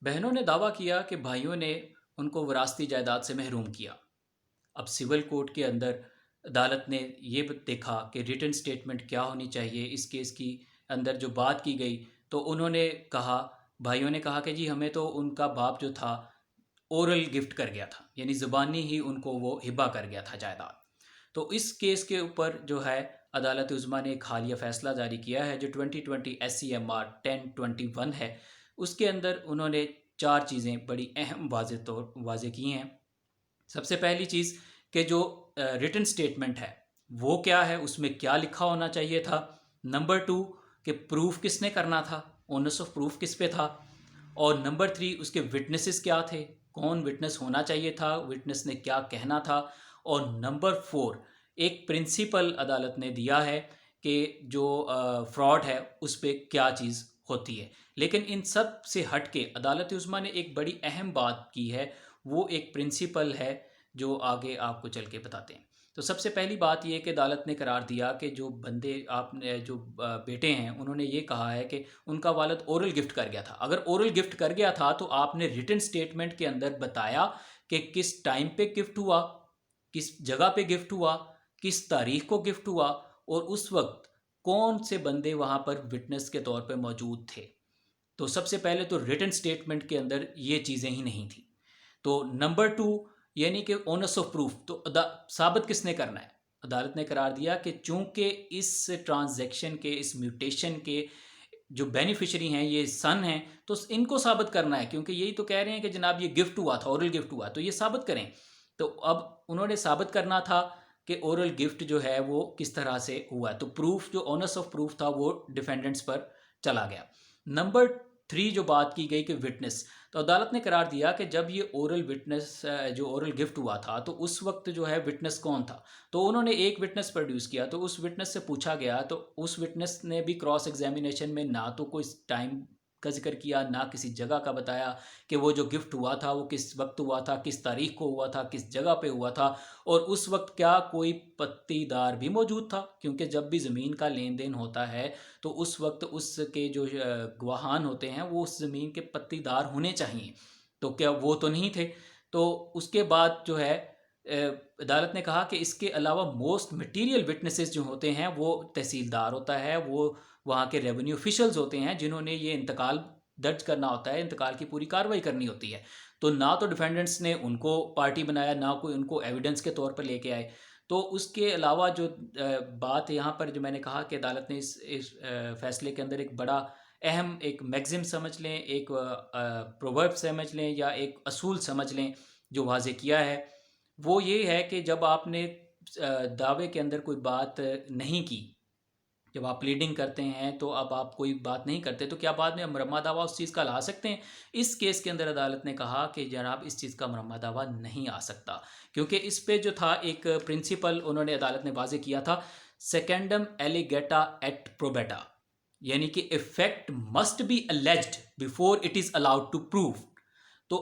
बहनों ने दावा किया कि भाइयों ने उनको विरासती जायदाद से महरूम किया। अब सिविल कोर्ट के अंदर अदालत ने ये देखा कि रिटन स्टेटमेंट क्या होनी चाहिए इस केस की अंदर जो बात की गई। तो उन्होंने कहा, भाइयों ने कहा कि जी हमें तो उनका बाप जो था ओरल गिफ्ट कर गया था, यानी ज़ुबानी ही उनको वो हिबा कर गया था जायदाद। तो इस केस के ऊपर जो है अदालत उज़्मा ने एक हालिया फ़ैसला जारी किया है जो 2020 SCMR 1021 है। उसके अंदर उन्होंने चार चीज़ें बड़ी अहम वाजे की हैं। सबसे पहली चीज़ कि जो रिटन स्टेटमेंट है वो क्या है, उसमें क्या लिखा होना चाहिए था। नंबर टू, कि प्रूफ किसने करना था, ओनस ऑफ प्रूफ किस पे था। और नंबर थ्री, उसके विटनेसेस क्या थे, कौन विटनेस होना चाहिए था, विटनेस ने क्या कहना था। और नंबर फोर, एक प्रिंसिपल अदालत ने दिया है कि जो फ्रॉड है उस पर क्या चीज़ होती है। लेकिन इन सब से हट के अदालत उज़्मा ने एक बड़ी अहम बात की है, वो एक प्रिंसिपल है जो आगे आपको चल के बताते हैं। तो सबसे पहली बात यह कि अदालत ने करार दिया कि जो बंदे आपने जो बेटे हैं उन्होंने ये कहा है कि उनका वालिद ओरल गिफ्ट कर गया था। अगर ओरल गिफ्ट कर गया था तो आपने रिटन स्टेटमेंट के अंदर बताया कि किस टाइम पे गिफ्ट हुआ, किस जगह पे गिफ्ट हुआ, किस तारीख को गिफ्ट हुआ, और उस वक्त कौन से बंदे वहाँ पर विटनेस के तौर पे मौजूद थे। तो सबसे पहले तो रिटन स्टेटमेंट के अंदर ये चीज़ें ही नहीं थी। तो नंबर टू, यानी कि ओनस ऑफ प्रूफ, तो साबित किसने करना है। अदालत ने करार दिया कि चूंकि इस ट्रांजैक्शन के, इस म्यूटेशन के जो बेनिफिशरी हैं ये सन हैं, तो इनको साबित करना है, क्योंकि यही तो कह रहे हैं कि जनाब ये गिफ्ट हुआ था, ओरल गिफ्ट हुआ, तो ये साबित करें। तो अब उन्होंने साबित करना था कि ओरल गिफ्ट जो है वो किस तरह से हुआ, तो प्रूफ, जो ओनस ऑफ प्रूफ था वो डिफेंडेंट्स पर चला गया। नंबर थ्री, जो बात की गई कि विटनेस, तो अदालत ने करार दिया कि जब ये ओरल विटनेस, जो ओरल गिफ्ट हुआ था, तो उस वक्त जो है विटनेस कौन था। तो उन्होंने एक विटनेस प्रोड्यूस किया, तो उस विटनेस से पूछा गया, तो उस विटनेस ने भी क्रॉस एग्जामिनेशन में ना तो कोई टाइम का जिक्र किया, ना किसी जगह का बताया कि वो जो गिफ्ट हुआ था वो किस वक्त हुआ था, किस तारीख को हुआ था, किस जगह पे हुआ था, और उस वक्त क्या कोई पत्तीदार भी मौजूद था, क्योंकि जब भी ज़मीन का लेन देन होता है तो उस वक्त उसके जो गवाहान होते हैं वो उस ज़मीन के पत्तीदार होने चाहिए, तो क्या वो तो नहीं थे। तो उसके बाद जो है अदालत ने कहा कि इसके अलावा मोस्ट मटेरियल विटनेसेस जो होते हैं वो तहसीलदार होता है, वो वहाँ के रेवेन्यू ऑफिशल्स होते हैं जिन्होंने ये इंतकाल दर्ज करना होता है, इंतकाल की पूरी कार्रवाई करनी होती है। तो ना तो डिफेंडेंट्स ने उनको पार्टी बनाया, ना कोई उनको एविडेंस के तौर पर लेके आए। तो उसके अलावा जो बात यहाँ पर जो मैंने कहा कि अदालत ने इस फैसले के अंदर एक बड़ा अहम एक मैगज़िम समझ लें, एक प्रोवर्ब समझ लें, या एक असूल समझ लें जो वाज़े किया है, वो ये है कि जब आपने दावे के अंदर कोई बात नहीं की, जब आप प्लीडिंग करते हैं तो अब आप कोई बात नहीं करते, तो क्या बाद में मुरम्मा दावा उस चीज़ का ला सकते हैं। इस केस के अंदर अदालत ने कहा कि जनाब इस चीज़ का मुरम्मा दावा नहीं आ सकता, क्योंकि इस पे जो था एक प्रिंसिपल उन्होंने अदालत ने वाजे किया था, सेकेंडम एलिगेटा एक्ट प्रोबेटा, यानी कि effect must be alleged before it is allowed to prove. तो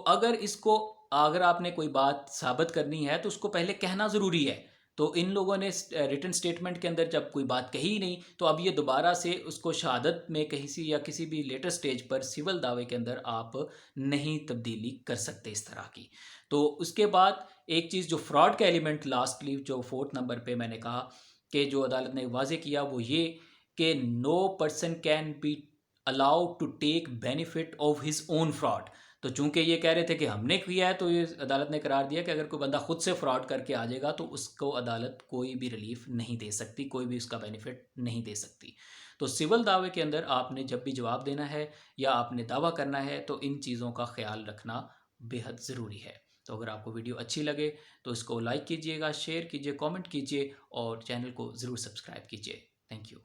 अगर आपने कोई बात साबित करनी है तो उसको पहले कहना ज़रूरी है। तो इन लोगों ने रिटन स्टेटमेंट के अंदर जब कोई बात कही ही नहीं, तो अब ये दोबारा से उसको शहादत में कहीं सी या किसी भी लेटर स्टेज पर सिविल दावे के अंदर आप नहीं तब्दीली कर सकते इस तरह की। तो उसके बाद एक चीज़ जो फ्रॉड का एलिमेंट लास्टली जो फोर्थ नंबर पे मैंने कहा कि जो अदालत ने वाजे किया वो ये कि no person can be allowed to take benefit of his own fraud. तो चूंकि ये कह रहे थे कि हमने किया है, तो ये अदालत ने करार दिया कि अगर कोई बंदा खुद से फ्रॉड करके आ जाएगा तो उसको अदालत कोई भी रिलीफ नहीं दे सकती, कोई भी उसका बेनिफिट नहीं दे सकती। तो सिविल दावे के अंदर आपने जब भी जवाब देना है या आपने दावा करना है तो इन चीज़ों का ख्याल रखना बेहद ज़रूरी है। तो अगर आपको वीडियो अच्छी लगे तो इसको लाइक कीजिएगा, शेयर कीजिए, कमेंट कीजिए और चैनल को ज़रूर सब्सक्राइब कीजिए। Thank you.